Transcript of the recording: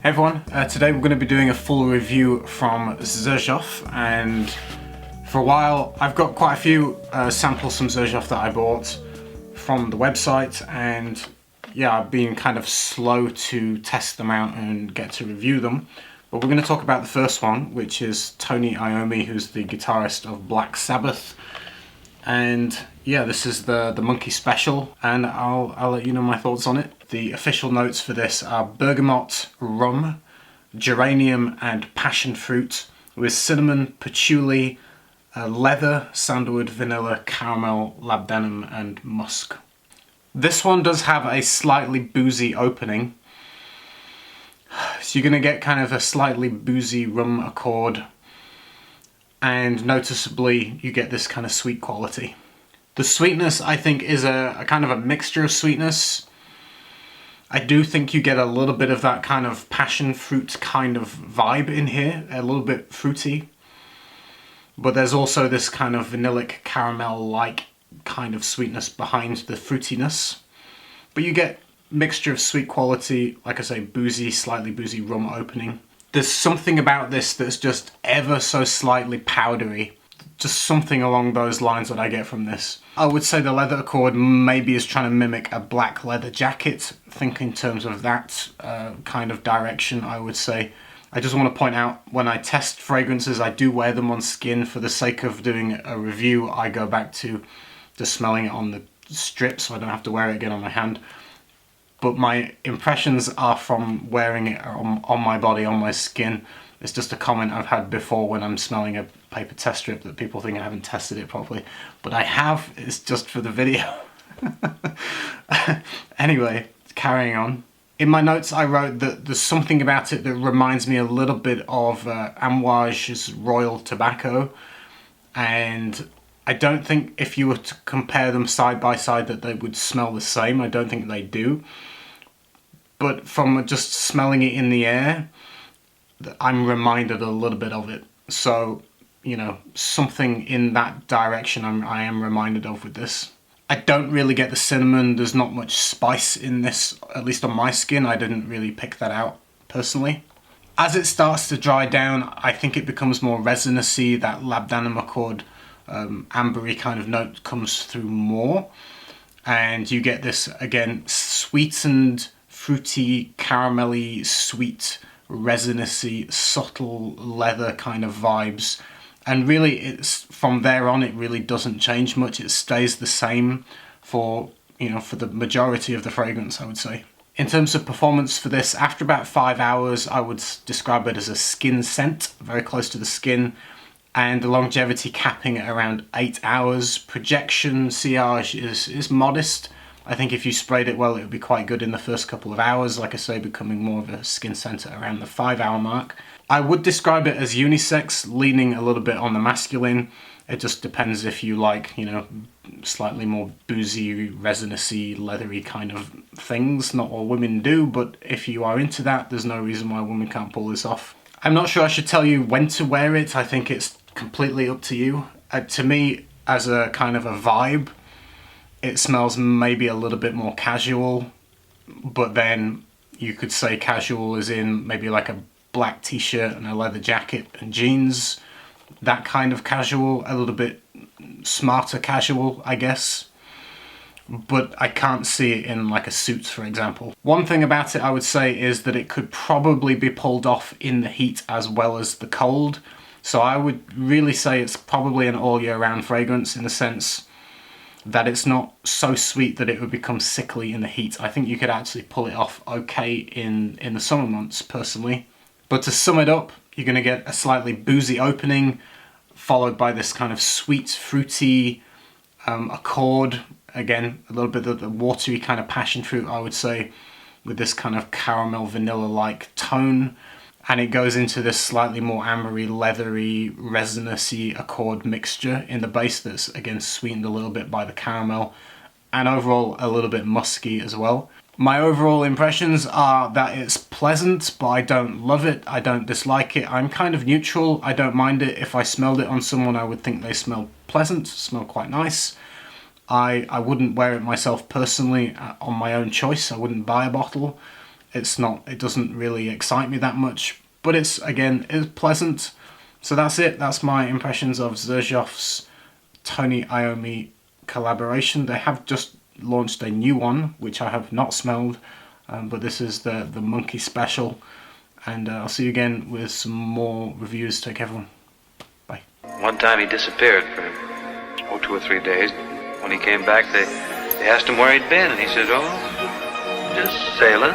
Hey everyone, today we're going to be doing a full review from Xerjoff, and for a while I've got quite a few samples from Xerjoff that I bought from the website, and yeah, I've been kind of slow to test them out and get to review them. But we're going to talk about the first one, which is Tony Iommi, who's the guitarist of Black Sabbath. And yeah, this is the Monkey Special, and I'll let you know my thoughts on it. The official notes for this are bergamot, rum, geranium and passion fruit with cinnamon, patchouli, leather, sandalwood, vanilla, caramel, labdanum and musk. This one does have a slightly boozy opening. So you're going to get kind of a slightly boozy rum accord, and noticeably you get this kind of sweet quality. The sweetness, I think, is a kind of a mixture of sweetness. I do think you get a little bit of that kind of passion fruit kind of vibe in here, a little bit fruity. But there's also this kind of vanillic caramel-like kind of sweetness behind the fruitiness. But you get mixture of sweet quality, like I say, boozy, slightly boozy rum opening. There's something about this that's just ever so slightly powdery. Just something along those lines that I get from this. I would say the leather accord maybe is trying to mimic a black leather jacket. Think in terms of that kind of direction, I would say. I just want to point out, when I test fragrances, I do wear them on skin. For the sake of doing a review, I go back to just smelling it on the strip, so I don't have to wear it again on my hand. But my impressions are from wearing it on my body, on my skin. It's just a comment I've had before when I'm smelling a paper test strip that people think I haven't tested it properly. But I have, it's just for the video. Anyway, carrying on. In my notes I wrote that there's something about it that reminds me a little bit of Amouage's Royal Tobacco. And I don't think if you were to compare them side by side that they would smell the same. I don't think they do. But from just smelling it in the air, I'm reminded a little bit of it. So, you know, something in that direction I am reminded of with this. I don't really get the cinnamon. There's not much spice in this, at least on my skin. I didn't really pick that out personally. As it starts to dry down, I think it becomes more resinous-y. That labdanum accord, ambery kind of note comes through more. And you get this, again, sweetened, fruity, caramelly, sweet, resinous-y, subtle leather kind of vibes. And really, it's from there on, it really doesn't change much. It stays the same for, you know, for the majority of the fragrance, I would say. In terms of performance for this, after about 5 hours, I would describe it as a skin scent, very close to the skin. And the longevity capping at around 8 hours. Projection, sillage is modest. I think if you sprayed it well, it would be quite good in the first couple of hours. Like I say, becoming more of a skin scent at around the 5 hour mark. I would describe it as unisex, leaning a little bit on the masculine. It just depends if you like, you know, slightly more boozy, resinous-y, leathery kind of things. Not all women do, but if you are into that, there's no reason why women can't pull this off. I'm not sure I should tell you when to wear it. I think it's completely up to you. To me, as a kind of a vibe, it smells maybe a little bit more casual, but then you could say casual as in maybe like a black t-shirt and a leather jacket and jeans. That kind of casual, a little bit smarter casual, I guess. But I can't see it in like a suit, for example. One thing about it I would say is that it could probably be pulled off in the heat as well as the cold. So I would really say it's probably an all year round fragrance, in the sense that it's not so sweet that it would become sickly in the heat. I think you could actually pull it off okay in the summer months, personally. But to sum it up, you're going to get a slightly boozy opening, followed by this kind of sweet, fruity accord. Again, a little bit of the watery kind of passion fruit, I would say, with this kind of caramel vanilla-like tone. And it goes into this slightly more ambery, leathery, resinous-y accord mixture in the base that's, again, sweetened a little bit by the caramel, and overall a little bit musky as well. My overall impressions are that it's pleasant, but I don't love it, I don't dislike it. I'm kind of neutral, I don't mind it. If I smelled it on someone, I would think they smell pleasant, smell quite nice. I wouldn't wear it myself personally on my own choice. I wouldn't buy a bottle. It doesn't really excite me that much, but it's pleasant. So that's it. That's my impressions of Xerjoff's Tony Iommi collaboration. They have just launched a new one, which I have not smelled, but this is the Monkey Special, and I'll see you again with some more reviews. Take care, everyone. Bye. One time he disappeared for 2 or 3 days. When he came back, they asked him where he'd been, and he said, "Oh, just sailing."